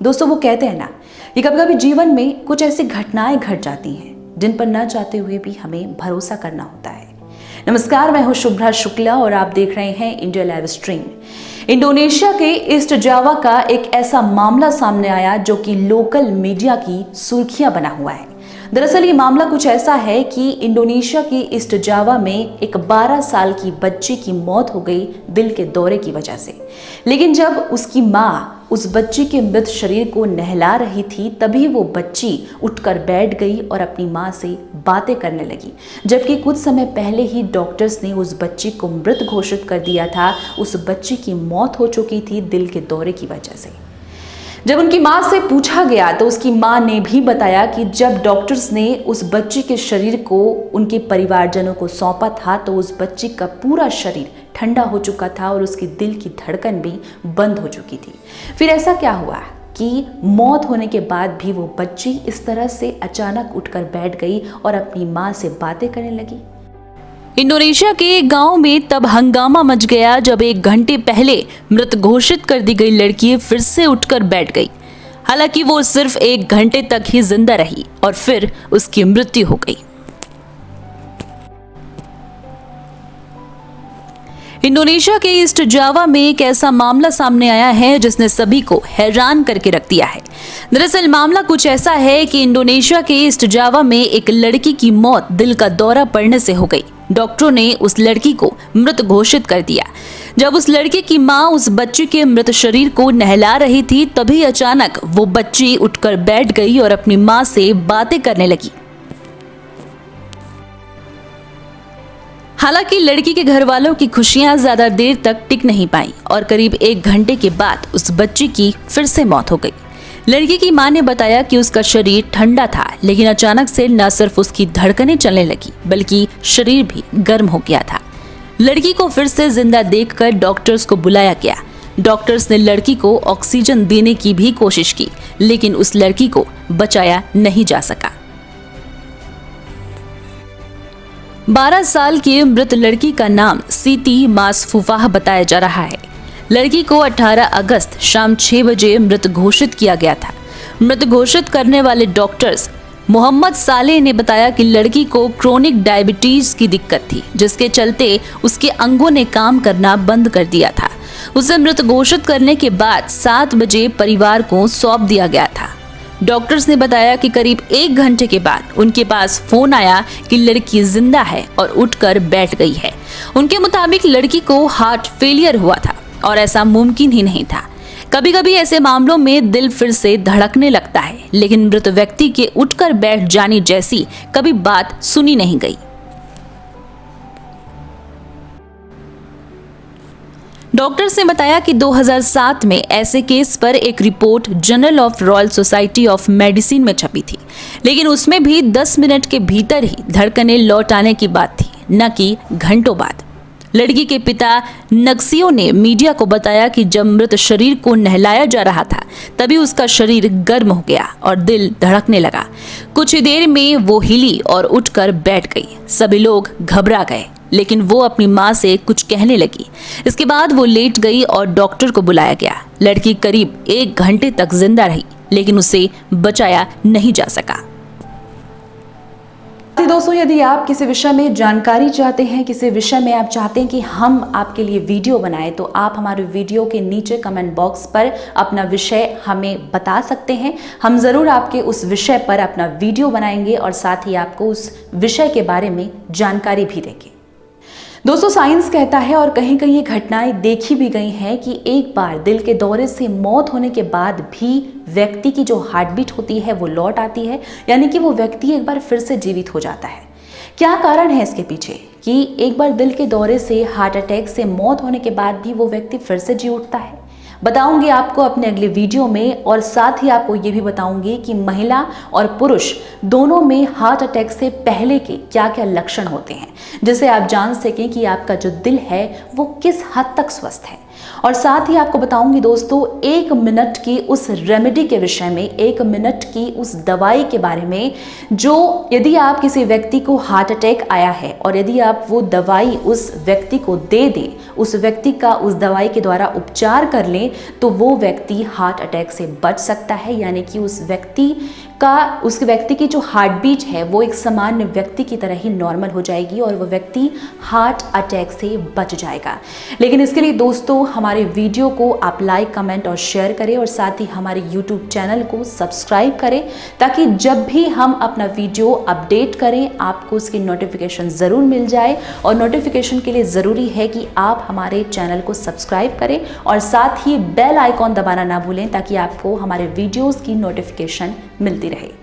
दोस्तों, वो कहते हैं ना कि कभी कभी जीवन में कुछ ऐसी घटनाएं घट जाती हैं जिन पर न चाहते हुए भी हमें भरोसा करना होता है। नमस्कार, मैं हूं शुभ्रा शुक्ला और आप देख रहे हैं इंडिया लाइव स्ट्रीम। इंडोनेशिया के ईस्ट जावा का एक ऐसा मामला सामने आया जो कि लोकल मीडिया की सुर्खियां बना हुआ है। दरअसल ये मामला कुछ ऐसा है कि इंडोनेशिया के ईस्ट जावा में एक 12 साल की बच्ची की मौत हो गई दिल के दौरे की वजह से। लेकिन जब उसकी माँ उस बच्ची के मृत शरीर को नहला रही थी तभी वो बच्ची उठकर बैठ गई और अपनी माँ से बातें करने लगी, जबकि कुछ समय पहले ही डॉक्टर्स ने उस बच्ची को मृत घोषित कर दिया था। उस बच्ची की मौत हो चुकी थी दिल के दौरे की वजह से। जब उनकी माँ से पूछा गया तो उसकी माँ ने भी बताया कि जब डॉक्टर्स ने उस बच्ची के शरीर को उनके परिवारजनों को सौंपा था तो उस बच्ची का पूरा शरीर ठंडा हो चुका था और उसकी दिल की धड़कन भी बंद हो चुकी थी। फिर ऐसा क्या हुआ कि मौत होने के बाद भी वो बच्ची इस तरह से अचानक उठकर बैठ गई और अपनी माँ से बातें करने लगी। इंडोनेशिया के एक गांव में तब हंगामा मच गया जब 1 घंटे पहले मृत घोषित कर दी गई लड़की फिर से उठकर बैठ गई। हालांकि वो सिर्फ 1 घंटे तक ही जिंदा रही और फिर उसकी मृत्यु हो गई। इंडोनेशिया के ईस्ट जावा में एक ऐसा मामला सामने आया है जिसने सभी को हैरान करके रख दिया है। दरअसल मामला कुछ ऐसा है कि इंडोनेशिया के ईस्ट जावा में एक लड़की की मौत दिल का दौरा पड़ने से हो गई। डॉक्टरों ने उस लड़की को मृत घोषित कर दिया। जब उस लड़की की मां उस बच्ची के मृत शरीर को नहला रही थी तभी अचानक वो बच्ची उठकर बैठ गई और अपनी मां से बातें करने लगी। हालांकि लड़की के घर वालों की खुशियां ज्यादा देर तक टिक नहीं पाई और करीब 1 घंटे के बाद उस बच्ची की फिर से मौत हो गई। लड़की की मां ने बताया कि उसका शरीर ठंडा था, लेकिन अचानक से न सिर्फ उसकी धड़कनें चलने लगी बल्कि शरीर भी गर्म हो गया था। लड़की को फिर से जिंदा देखकर डॉक्टर्स को बुलाया गया। डॉक्टर्स ने लड़की को ऑक्सीजन देने की भी कोशिश की, लेकिन उस लड़की को बचाया नहीं जा सका। 12 साल की मृत लड़की का नाम सीती मासफुफाह बताया जा रहा है। लड़की को 18 अगस्त शाम 6 बजे मृत घोषित किया गया था। मृत घोषित करने वाले डॉक्टर्स मोहम्मद सालेह ने बताया कि लड़की को क्रोनिक डायबिटीज की दिक्कत थी, जिसके चलते उसके अंगों ने काम करना बंद कर दिया था। उसे मृत घोषित करने के बाद 7 बजे परिवार को सौंप दिया गया था। डॉक्टर्स ने बताया कि करीब 1 घंटे के बाद उनके पास फोन आया कि लड़की जिंदा है और उठकर बैठ गई है। उनके मुताबिक लड़की को हार्ट फेलियर हुआ था और ऐसा मुमकिन ही नहीं था। कभी कभी ऐसे मामलों में दिल फिर से धड़कने लगता है, लेकिन मृत व्यक्ति के उठकर बैठ जाने जैसी कभी बात सुनी नहीं गई। डॉक्टर्स ने बताया कि 2007 में ऐसे केस पर एक report journal of royal society of medicine में छपी थी, लेकिन उसमें भी 10 मिनट के भीतर ही धड़कनें लौट आने की बात थी, न कि घंटों बाद। लड़की के पिता नक्सियो ने मीडिया को बताया कि जब मृत शरीर को नहलाया जा रहा था तभी उसका शरीर गर्म हो गया और दिल धड़कने लगा। कुछ ही देर में वो हिली और उठकर बैठ गई। सभी लोग घबरा गए, लेकिन वो अपनी माँ से कुछ कहने लगी। इसके बाद वो लेट गई और डॉक्टर को बुलाया गया। लड़की करीब 1 घंटे तक जिंदा रही, लेकिन उसे बचाया नहीं जा सका। दोस्तों, यदि आप किसी विषय में जानकारी चाहते हैं, किसी विषय में आप चाहते हैं कि हम आपके लिए वीडियो बनाएं, तो आप हमारे वीडियो के नीचे कमेंट बॉक्स पर अपना विषय हमें बता सकते हैं। हम ज़रूर आपके उस विषय पर अपना वीडियो बनाएंगे और साथ ही आपको उस विषय के बारे में जानकारी भी देंगे। दोस्तों, साइंस कहता है और कहीं कहीं ये घटनाएं देखी भी गई हैं कि एक बार दिल के दौरे से मौत होने के बाद भी व्यक्ति की जो हार्ट बीट होती है वो लौट आती है, यानी कि वो व्यक्ति एक बार फिर से जीवित हो जाता है। क्या कारण है इसके पीछे कि एक बार दिल के दौरे से, हार्ट अटैक से मौत होने के बाद भी वो व्यक्ति फिर से जी उठता है? बताऊंगी आपको अपने अगले वीडियो में, और साथ ही आपको ये भी बताऊंगी कि महिला और पुरुष दोनों में हार्ट अटैक से पहले के क्या क्या लक्षण होते हैं, जिससे आप जान सकें कि आपका जो दिल है वो किस हद तक स्वस्थ है। और साथ ही आपको बताऊंगी दोस्तों 1 मिनट की उस रेमेडी के विषय में, 1 मिनट की उस दवाई के बारे में, जो यदि आप किसी व्यक्ति को हार्ट अटैक आया है और यदि आप वो दवाई उस व्यक्ति को दे दें, उस व्यक्ति का उस दवाई के द्वारा उपचार कर लें, तो वो व्यक्ति हार्ट अटैक से बच सकता है। यानी कि उस व्यक्ति की जो हार्ट बीट है वो एक सामान्य व्यक्ति की तरह ही नॉर्मल हो जाएगी और वो व्यक्ति हार्ट अटैक से बच जाएगा। लेकिन इसके लिए दोस्तों हमारे वीडियो को आप लाइक, कमेंट और शेयर करें और साथ ही हमारे यूट्यूब चैनल को सब्सक्राइब करें, ताकि जब भी हम अपना वीडियो अपडेट करें आपको उसकी नोटिफिकेशन ज़रूर मिल जाए। और नोटिफिकेशन के लिए ज़रूरी है कि आप हमारे चैनल को सब्सक्राइब करें और साथ ही बेल आइकॉन दबाना ना भूलें, ताकि आपको हमारे वीडियोज़ की नोटिफिकेशन मिलती रहे।